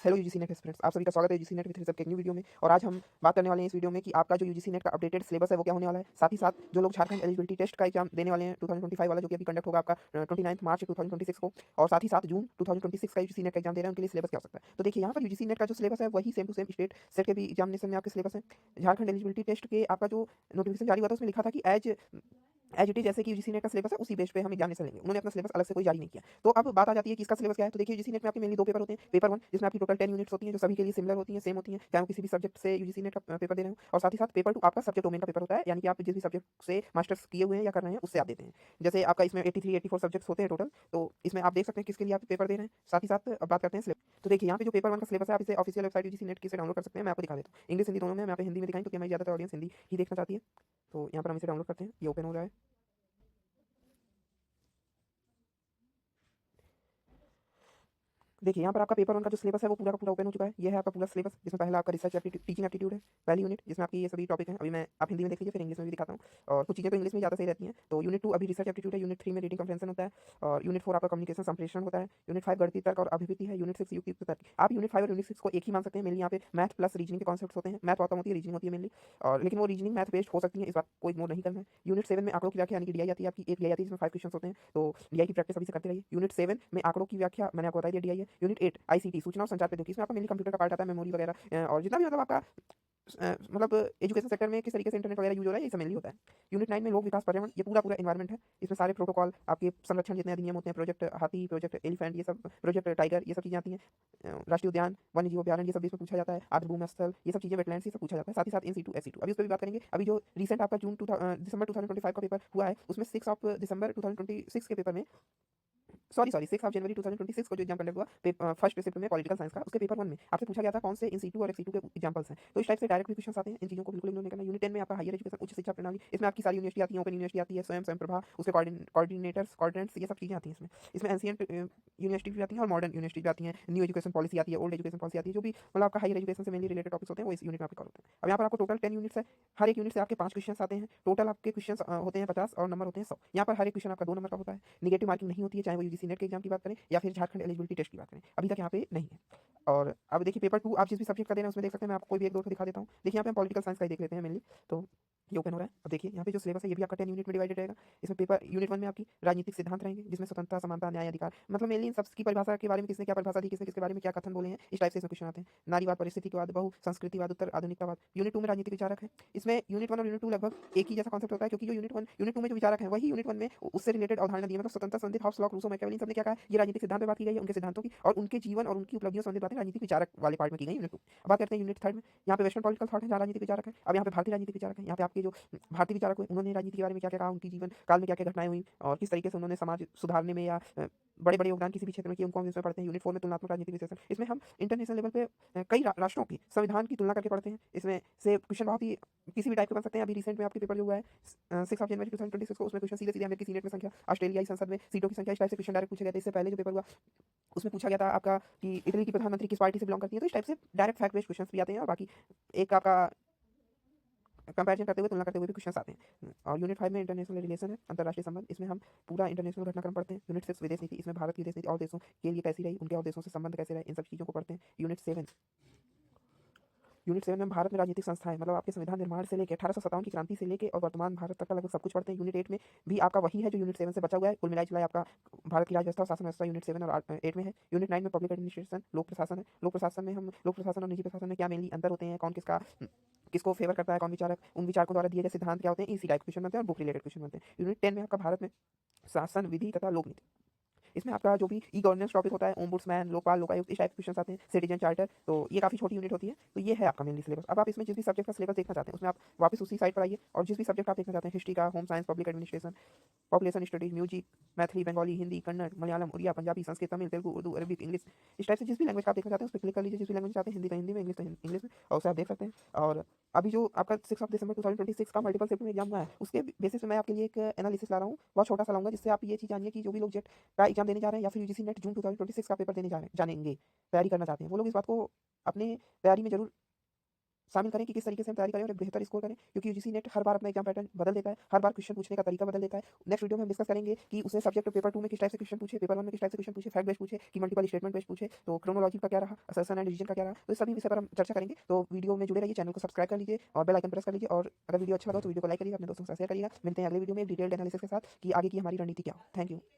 Hello UGC net students, आप सभी का स्वागत है यूजीसी नेट विद रिजल्ट के एक न्यू वीडियो में। और आज हम बात करने वाले हैं इस वीडियो में कि आपका जो यूजीसी नेट का अपडेटेड सिलेबस है वो क्या होने वाला है। साथ ही साथ जो लोग झारखंड एलिजिबिलिटी टेस्ट का एग्जाम देने वाले हैं 2025 वाला, जो कि अभी कंडक्ट होगा आपका 29 मार्च 2026 को, और साथ ही साथ जून 2026 का यूजीसी नेट का एग्जाम दे रहे हैं, उनके लिए सिलेबस क्या हो सकता है। तो देखिए, यहाँ पर यूजीसी नेट का जो सिलेबस है वही same to same state set के भी एग्जामिनेशन में आपके सिलेबस है। झारखंड एलिजिबिलिटी टेस्ट के आपका जो नोटिफिकेशन जारी हुआ था उसमें लिखा था कि एज इट इज जैसे कि यूजीसी नेट का सिलेबस है उसी बेस पे हम एग्जामिनेशन लेंगे। उन्होंने अपना सिलेबस अलग से कोई जारी नहीं किया। तो अब बात आ जाती है कि इसका सिलेबस क्या है। तो देखिए, यूजीसी नेट में आपके मेनली दो पेपर होते हैं। पेपर वन जिसमें आपकी टोटल 10 यूनिट्स होती हैं, जो सभी के लिए सिमिलर होती हैं, सेम होती हैं, चाहे वो किसी भी सब्जेक्ट से यूजीसी नेट का पेपर दे रहे हो। और साथ ही साथ पेपर टू आपका सब्जेक्ट डोमेन का पेपर होता है, यानी कि आप जिस भी सब्जेक्ट से मास्टर्स किए हुए हैं या कर रहे हैं उससे आप देते हैं। जैसे आपका इसमें 83-84 सब्जेक्ट्स होते हैं टोटल। तो इसमें आप देख सकते हैं किसके लिए आप पेपर दे रहे हैं। साथ ही साथ अब बात करते हैं सिलेबस। तो देखिए, यहाँ पे जो पेपर वन का सिलेबस है, आप इसे ऑफिशियल वेबसाइट यूजीसी नेट की से डाउनलोड कर सकते हैं। मैं आपको दिखा देता हूँ, इंग्लिश हिंदी दोनों में। मैं यहाँ पे हिंदी में दिखाएं क्योंकि हमारी ज़्यादातर ऑडियंस हिंदी ही देखना चाहती है। तो यहाँ पर हम इसे डाउनलोड करते हैं, ये ओपन हो रहा है। देखिए, यहाँ पर आपका पेपर वन का जो सिलेबस है वो पूरा का पूरा ओपन हो चुका है। ये है आपका पूरा सिलेबस, जिसमें पहला आपका रिसर्च एप्टीट्यूड, टीचिंग एप्टीट्यूड है, पहली यूनिट, जिसमें आपकी ये सभी टॉपिक हैं। अभी मैं आप हिंदी में देख लीजिए, फिर इंग्लिश में भी दिखाता हूँ। और कुछ चीज़ें तो इंग्लिश में ज़्यादा सही रहती हैं। तो यूनिट टू अभी रिसर्च एप्टीट्यूड है, यूनिट थ्री में रीडिंग कम्प्रेंशन होता है, और यूनिट फोर आपका कम्युनिकेशन संप्रेषण होता है, यूनिट फाइव गणितीय तर्क और अभिव्यक्ति है, यूनिट सिक्स युक्ति तर्क। आप यूनिट फाइव और यूनिट सिक्स को एक ही मान सकते हैं। मेनली यहाँ पे मैथ प्लस रीजनिंग के कॉन्सेप्ट होते हैं। मैथ और कम होती है, रीजनिंग होती है मेनली, और लेकिन वो रीजनिंग मैथ बेस्ड हो सकती है, इस बात को इग्नोर नहीं करना है। यूनिट सेवन में आंकड़ों की व्याख्या यानी कि डीआई आती है आपकी, एक डीआई आती है जिसमें 5 क्वेश्चन होते हैं। तो डीआई की प्रैक्टिस अभी से करते रहिए। यूनिट सेवन में आंकड़ों की व्याख्या मैंने आपको बता दिया, डीआई है। यूनिट एट आईसीटी, सूचना और संचार प्रौद्योगिकी, इसमें आपका मेनली कंप्यूटर का पार्ट आता है, मेमोरी वगैरह, और जितना भी मतलब आपका मतलब एजुकेशन सेक्टर में किस तरीके से इंटरनेट वगैरह यूज हो रहा है, ये सब मेनली होता है। यूनिट नाइन में लोक विकास पर्यावरण, ये पूरा पूरा एनवायरमेंट है। इसमें सारे प्रोटोकॉल, आपके संरक्षण जितने अधिनियम होते हैं, प्रोजेक्ट हाथी, प्रोजेक्ट एलिफेंट, ये सब, प्रोजेक्ट टाइगर, ये सब चीज़ें आती हैं। राष्ट्रीय उद्यान, वन्य जीव अभ्यारण्य, ये सब भी इसमें पूछा जाता है। आर्द्रभूमि स्थल, ये सब चीज़ें, वेटलैंड्स, ये सब पूछा जाता है। साथ ही साथ इन सीटू एस अभी उस पर भी बात करेंगे। अभी जो रिसेंट आपका दिसंबर 2025 का पेपर हुआ है, उसमें 6 ऑफ दिसंबर 2026 के पेपर में, सॉरी 6 जनवरी 2026 को जो एग्जाम कंडक्ट हुआ फर्स्ट शिफ्ट में पॉलिटिकल साइंस का, उसके पेपर वन में आपसे पूछा गया था कौन से इन सीटू और एक्स सीटू के एग्जांपल्स हैं। तो इस टाइप से डायरेक्ट भी क्वेश्चन आते हैं, इन चीज़ों को बिल्कुल इग्नोर नहीं करना। यूनिट 10 में आपका हायर एजुकेशन, उच्च शिक्षा प्रणाली, इसमें आपकी सारी यूनिवर्सिटी आती है, ओपन यूनिवर्सिटी आती है, स्वयं स्वयं प्रभा, उसके कोऑर्डिनेटर्स, कोऑर्डिनेट्स, ये सब चीज़ें आती हैं इसमें। इसमें एंशिएंट यूनिवर्सिटी भी आती है और मॉडर्न यूनिवर्सिटी भी आती है। न्यू एजुकेशन पॉलिसी आती है, ओल्ड एजुकेशन पॉलिसी आती है, जो भी मतलब आपका हायर एजुकेशन से मेनली रिलेटेड टॉपिक्स होते हैं वो इस यूनिट में आपके कवर होते हैं। अब यहाँ पर आपको टोटल 10 यूनिट्स है। हर एक यूनिट से आपके 5 क्वेश्चन आते हैं। टोटल आपके क्वेश्चन होते हैं 50 और नंबर होते हैं 100। यहाँ पर हर एक क्वेश्चन आपका 2 नंबर का होता है। निगेटिव मार्किंग नहीं होती है, चाहे वो यूजीसी नेट के एग्जाम की बात करें या फिर झारखंड एलिजिबिलिटी टेस्ट की बात करें, अभी तक यहाँ पे नहीं है। और अब देखिए, पेपर टू आप जिस भी सब्जेक्ट का दे रहे हैं उसमें देख सकते हैं। मैं आपको कोई भी एक दो को दिखा देता हूँ। देखिए, यहाँ पे हम पॉलिटिकल साइंस का ही देख लेते हैं मेनली। तो ये ओपन हो रहा है। अब देखिए, यहाँ पे जो सिलेबस है ये भी आपका 10 यूनिट में डिवाइडेड रहेगा। इसमें पेपर यूनिट वन में आपकी राजनीतिक सिद्धांत रहेंगे, जिसमें स्वतंत्रता, समानता, न्याय, अधिकार, मतलब मेनली इन सब की परिभाषा के बारे में किसने क्या परिभाषा दी, किसने किसके बारे में क्या कथन बोले हैं, इस टाइप से इसमें क्वेश्चन आते हैं। नारीवाद, परिस्थितिवाद, बहु संस्कृतिवाद, उत्तर आधुनिकतावाद। यूनिट टू में राजनीतिक विचारक है। इसमें यूनिट वन और यूनिट टू लगभग एक ही जैसा कॉन्सेप्ट होता है, क्योंकि जो यूनिट टू में जो विचारक है वही यूनिट वन में उससे रिलेटेड अवधारणा दी है। मतलब स्वतंत्रता संबंधित हॉब्स, लॉक, रूसो, मैकियावेली, सबने क्या कहा, ये राजनीतिक सिद्धांत पे बात की गई है, उनके सिद्धांतों की और उनके जीवन और उनकी उपलब्धियों संबंधित बातें राजनीतिक विचारक वाले पार्ट में की गई यूनिट टू। अब बात करते हैं यूनिट थर्ड में। यहाँ पे वेस्टर्न पॉलिटिकल थॉट है, जहाँ राजनीतिक विचारक है। अब यहाँ पे भारतीय राजनीतिक विचारक है। यहाँ पे आपके जो भारतीय विचारक हुए उन्होंने राजनीति के बारे में क्या क्या कहा, उनकी जीवन काल में क्या क्या घटनाएं हुई और किस तरीके से उन्होंने समाज सुधारने में या बड़े बड़े योगदान किसी भी क्षेत्र में किए, उनको हम इसमें पढ़ते हैं। यूनिट फोर में तुलनात्मक राजनीतिक विश्लेषण, इसमें हम इंटरनेशनल लेवल पे कई राष्ट्रों की संविधान की तुलना करके पढ़ते हैं। इसमें से क्वेश्चन बहुत ही किसी भी टाइप के बन सकते हैं। अभी रिसेंट में आपके पेपर जो हुआ है 6 ऑफ जनवरी 2026 को, उसमें क्वेश्चन सीधे सीधे अमेरिकी सीनेट में संख्या, ऑस्ट्रेलियाई संसद में सीटों की संख्या, इस टाइप से क्वेश्चन डायरेक्ट पूछे गए थे। इससे पहले जो पेपर हुआ उसमें पूछा गया था आपका कि इटली की प्रधानमंत्री किस पार्टी से बिलोंग करती है। तो इस टाइप से डायरेक्ट फैक्ट बेस्ड क्वेश्चन भी आते हैं, और बाकी एक आपका कंपैरिजन करते हुए, तुलना करते हुए भी क्वेश्चन आते हैं। और यूनिट फाइव में इंटरनेशनल रिलेशन है, अंतर्राष्ट्रीय संबंध, इसमें हम पूरा इंटरनेशनल घटनाक्रम पढ़ते हैं। यूनिट सिक्स विदेश नीति, इसमें भारत की विदेश नीति और देशों के लिए कैसी रही, उनके और देशों से संबंध कैसे रहे, इन सब चीज़ों को पढ़ते हैं। यूनिट सेवन में भारत में राजनीतिक संस्थाएं, मतलब आपके संविधान निर्माण से लेकर 1857 की क्रांति से लेकर और वर्तमान भारत तक का लगभग सब कुछ पढ़ते हैं। यूनिट एट में भी आपका वही है जो यूनिट सेवन से बचा हुआ है। कुल मिलाई जुलाई आपका भारत की राज व्यवस्था और शासन व्यवस्था यूनिट सेवन और एट में है। यूनिट नाइन में पब्लिक एडमिनिस्ट्रेशन, लोक प्रशासन है। लोक प्रशासन में हम लोक प्रशासन और निजी प्रशासन में क्या मेनली अंतर होते हैं, कौन किसका किसको फेवर करता है, कौन विचारक, उन विचारकों द्वारा दिए गए सिद्धांत क्या होते हैं, इसी टाइप क्वेश्चन बनते हैं और बुक रिलेटेड क्वेश्चन बनते हैं। यूनिट 10 में आपका भारत में शासन विधि तथा लोक नीति, इसमें आपका जो भी ई गवर्नेंस टॉपिक होता है, ओम्बुड्समैन, लोकपाल, लोकायुक्त, इस टाइप के क्वेश्चन आते हैं। सिटीजन चार्टर, तो ये काफ़ी छोटी यूनिट होती है। तो ये है आपका मेनली सिलेबस। अब आप इसमें जिस भी सब्जेक्ट का सिलेबस देखना चाहते हैं उसमें आप वापस उसी साइट पर आइए, और जिस भी सब्जेक्ट आप देखना चाहते हैं, हिस्ट्री का, home science, public administration, population studies, music, Maithili, Bengali, Hindi, Kannada, Malayalam, Odia, Punjabi, Sanskrit, Tamil, Telugu, Urdu, Arabic, English, इस टाइप से जिस भी लैंग्वेज का आप देखना चाहते हैं उस पर क्लिक कर लीजिए। जिस भी लैंग्वेज चाहते हैं, हिंदी का हिंदी में, इंग्लिश का इंग्लिश में, और उसे आप देख सकते हैं। और अभी जो आपका 6 ऑफ दिसंबर 2026 का मल्टीपल शिफ्ट में एग्जाम हुआ है, उसके बेसिस पे मैं आपके लिए एक एनालिसिस ला रहा हूँ, बहुत छोटा सा लाऊंगा, जिससे आप ये चीज़ जानिए कि जो भी लोग जेट का एग्जाम देने जा रहे हैं या फिर यूजीसी नेट जून 2026 का पेपर देने जानेंगे, तैयारी करना चाहते हैं, वो लोग इस बात को अपने तैयारी में जरूर शामिल करें कि किस तरीके से हम तैयारी करें और एक बेहतर स्कोर करें, क्योंकि यूजीसी नेट हर बार अपना एग्जाम पैटर्न बदल देता है, हर बार क्वेश्चन पूछने का तरीका बदल देता है। नेक्स्ट वीडियो में हम डिस्कस करेंगे कि उसने सब्जेक्ट पेपर 2 में किस टाइप से क्वेश्चन पूछे, पेपर 1 में किस टाइप से क्वेश्चन पूछे, फैक्ट बेस्ड पूछे कि मल्टीपल स्टेटमेंट बेस्ड पूछे, तो क्रोनोलॉजी का क्या रहा, असर्शन एंड डिसीजन का क्या रहा, तो इस सभी विषय पर हम चर्चा करेंगे। तो वीडियो में जुड़े रहिए, चैनल को सब्सक्राइब कर लीजिए और बेल आइकन प्रेस कर लीजिए, और अगर वीडियो अच्छा लगा तो वीडियो को लाइक करिएगा, अपने दोस्तों के साथ शेयर करिएगा। मिलते हैं अगले वीडियो में एक डिटेल्ड एनालिसिस के साथ कि आगे की हमारी रणनीति क्या हो। Thank you.